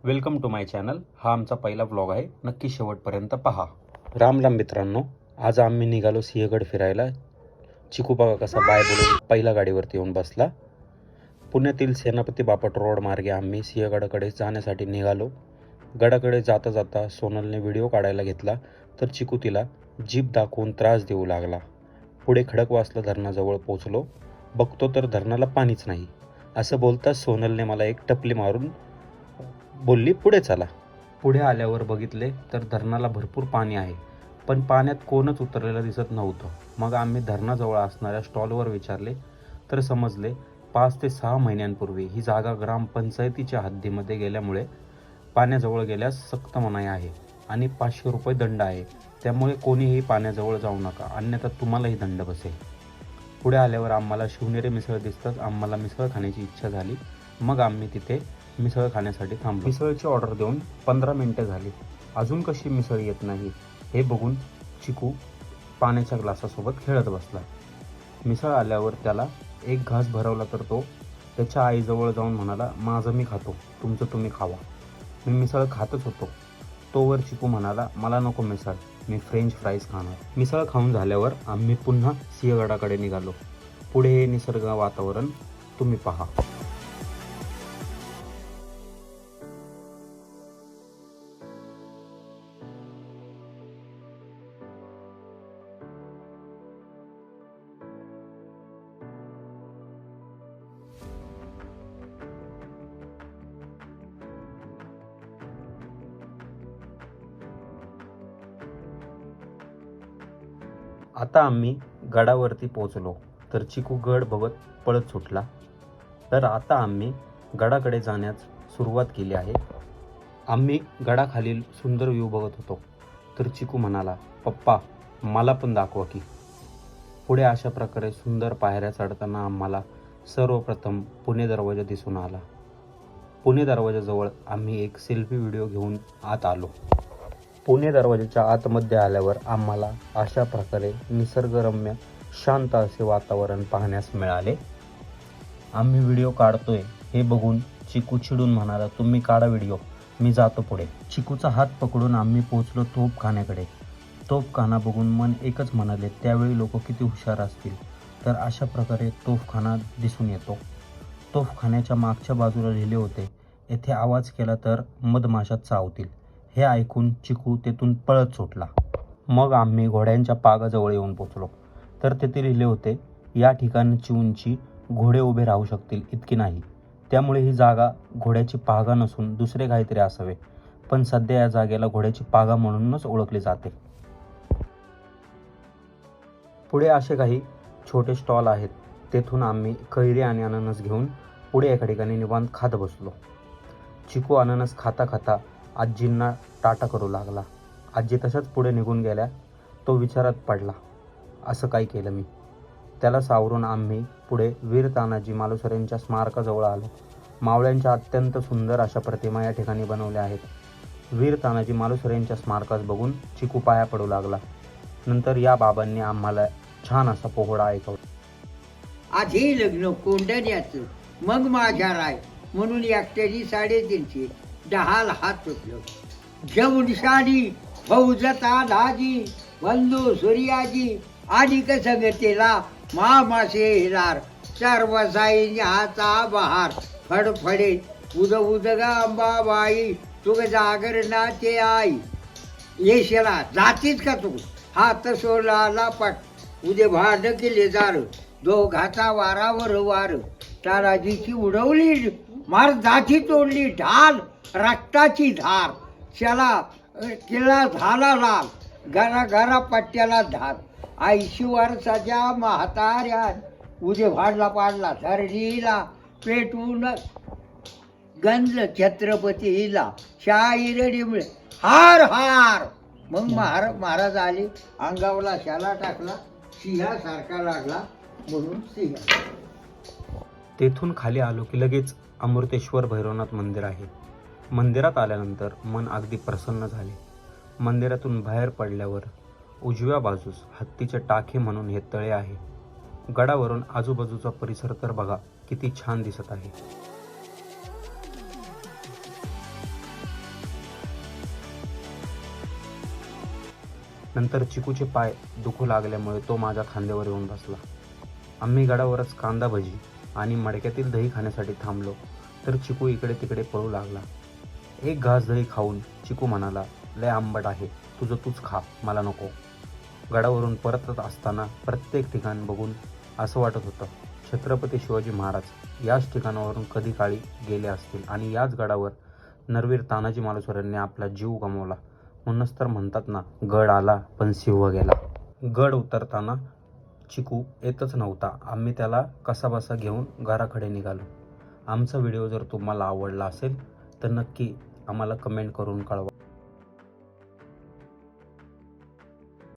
Welcome to my channel. हा आमचा पहिला व्लॉग आहे, नक्की शेवटपर्यंत पहा। राम राम मित्रांनो, आज आम्ही निघालो सिंहगड फिरायला। चिकू बघा कसा बाय बोलून पहिला गाडीवरती येऊन बसला। पुण्यातील सेनापती बापट रोड मार्गे आम्ही सिंहगडाकडे जाण्यासाठी निघालो। गडाकडे जाता जाता सोनलने व्हिडिओ काढायला घेतला तर चिकू तिला जीप दाखवून त्रास देऊ लागला। पुढे खडकवासला धरणाजवळ पोहोचलो। बघतो तर धरणाला पाणीच नाही। असं बोलताच सोनलने मला एक टपली मारून बोलली, पुढे चला। पुढे आल्यावर बघितले तर धरणाला भरपूर पाणी आहे, पण पाण्यात कोणच उतरलेलं दिसत नव्हतं। मग आम्ही धरणाजवळ असणाऱ्या स्टॉलवर विचारले तर समजले 5 ते 6 महिन्यांपूर्वी ही जागा ग्रामपंचायतीच्या हद्दीमध्ये गेल्यामुळे पाण्याजवळ गेल्यास सक्त मनाई आहे आणि 500 रुपये दंड आहे। त्यामुळे कोणीही पाण्याजवळ जाऊ नका, अन्यथा तुम्हालाही दंड बसेल। पुढे आल्यावर आम्हाला शिवनेरी मिसळ दिसताच आम्हाला मिसळ खाण्याची इच्छा झाली। मग आम्ही तिथे मिसळ खाण्यासाठी थांबलो। मिसळची ऑर्डर देऊन 15 मिनिटे झाली, अजून कशी मिसळ येत नाही हे बघून चिकू पाण्याच्या ग्लासासोबत खेळत बसला। मिसळ आल्यावर त्याला एक घास भरवला तर तो त्याच्या आईजवळ जाऊन म्हणाला, माझं मी खातो, तुमचं तुम्ही खावा। मी मिसळ खातच होतो तोवर चिकू म्हणाला, मला नको मिसळ, मी फ्रेंच फ्राईज खाणार। मिसळ खाऊन झाल्यावर आम्ही पुन्हा सिंहगडाकडे निघालो। पुढे हे निसर्ग वातावरण तुम्ही पहा। आता आम्ही गडावरती पोहोचलो तर चिकू गड बघत पळत सुटला। तर आता आम्ही गडाकडे जाण्यास सुरुवात केली आहे। आम्ही गडाखालील सुंदर व्ह्यू बघत होतो तर चिकू म्हणाला, पप्पा मला पण दाखवा की। पुढे अशा प्रकारे सुंदर पायऱ्या चढताना आम्हाला सर्वप्रथम पुणे दरवाजा दिसून आला। पुणे दरवाजाजवळ आम्ही एक सेल्फी व्हिडिओ घेऊन आत आलो। पुणे दरवाजाच्या आतमध्ये आल्यावर आम्हाला अशा प्रकारे निसर्गरम्य शांत असे वातावरण पाहण्यास मिळाले। आम्ही व्हिडिओ काढतोय हे बघून चिकू चिडून म्हणाला, तुम्ही काढा व्हिडिओ, मी जातो पुढे। चिकूचा हात पकडून आम्ही पोहोचलो तोफखान्याकडे। तोफखाना बघून मन एकच म्हणाले, त्यावेळी लोक किती हुशार असतील। तर अशा प्रकारे तोफखाना दिसून येतो। तोफखान्याच्या मागच्या बाजूला लिहिले होते, येथे आवाज केला तर मधमाशा चावतील। हे ऐकून चिकू तेथून पळत सुटला। मग आम्ही घोड्यांच्या पागाजवळ येऊन पोहोचलो तर तेथे लिहिले होते, या ठिकाणची उंची घोडे उभे राहू शकतील इतकी नाही, त्यामुळे ही जागा घोड्याची पागा नसून दुसरे काहीतरी असावे। पण सध्या या जागेला घोड्याची पागा म्हणूनच ओळखले जाते। पुढे असे काही छोटे स्टॉल आहेत, तेथून आम्ही कैरी आणि अननस घेऊन पुढे एका ठिकाणी निवांत खात बसलो। चिकू अननस खाता खाता आजींना टाटा करू लागला। आजी तशाच पुढे निघून गेल्या। तो विचारात पडला, असं काय केलं मी। त्याला सावरून आम्ही पुढे वीर तानाजी मालुसरेंच्या स्मारकाजवळ आलो। मावळ्यांच्या अत्यंत सुंदर अशा प्रतिमा या ठिकाणी बनवल्या आहेत। वीर तानाजी मालुसरेंच्या स्मारकास बघून चिकू पाया पडू लागला। नंतर या बाबांनी आम्हाला छान असा पोहोडा ऐकवला। आधी लग्न कोंढण्याचं, मग माझ्या राय म्हणून एकट्याची 350 10 हात तुटलं। जवुनशानी फौजता धाजी बंधू सूर्याजी अधिक संगतीला मामासे हिलार सर्वसाई हाचा बहार फडफडे उद उद ग अंबाबाई तुग जागरणाचे आई। येशला जातीच का तू हात सोलाला पट उदे भाड केले जार दोघाचा वारावर वार ताराजीची उडवली मार जाती तोडली ढाल रक्ताची धार त्याला किल्ला झाला लाल घरा घरा पट्ट्याला धार 80 वर्षाच्या म्हाताऱ्या उदे भाडला पाडला धरणीला पेटून गंज छत्रपतीला शाहीर डिमळे हार हार। मग महाराज आले अंगावला शाला टाकला सिंहासारखा लागला म्हणून सिंह। तेथून खाली आलो की लगेच अमृतेश्वर भैरवनाथ मंदिर आहे। मंदिरात आल्यानंतर मन अगदी प्रसन्न झाले। मंदिरातून बाहेर पडल्यावर उजव्या बाजूस हत्तीचे टाके म्हणून हे तळे आहे। गडावरून आजूबाजूचा परिसर तर बघा किती छान दिसत आहे। नंतर चिकूचे पाय दुखू लागल्यामुळे तो माझ्या खांद्यावर येऊन बसला. आम्ही गडावरच कांदा भजी आणि मडक्यातील दही खाण्यासाठी थांबलो तर चिकू इकडे तिकडे पळू लागला. एक घास दही खाऊन चिकू म्हणाला, लय आंबट आहे, तुझं तूच खा, मला नको. गडावरून परतत असताना प्रत्येक ठिकाण बघून असं वाटत होतं छत्रपती शिवाजी महाराज याच ठिकाणावरून कधी काळी गेले असतील आणि याच गडावर नरवीर तानाजी मालुसरेंनी आपला जीव गमावला. म्हणूनच तर म्हणतात ना, गड आला पण सिंह गेला. गड उतरताना चिकू येतच नव्हता. आम्ही त्याला कसाबसा घेऊन घराकडे निघालो. आमचा व्हिडिओ जर तुम्हाला आवडला असेल तर नक्की आम्हाला कमेंट करून कळवा.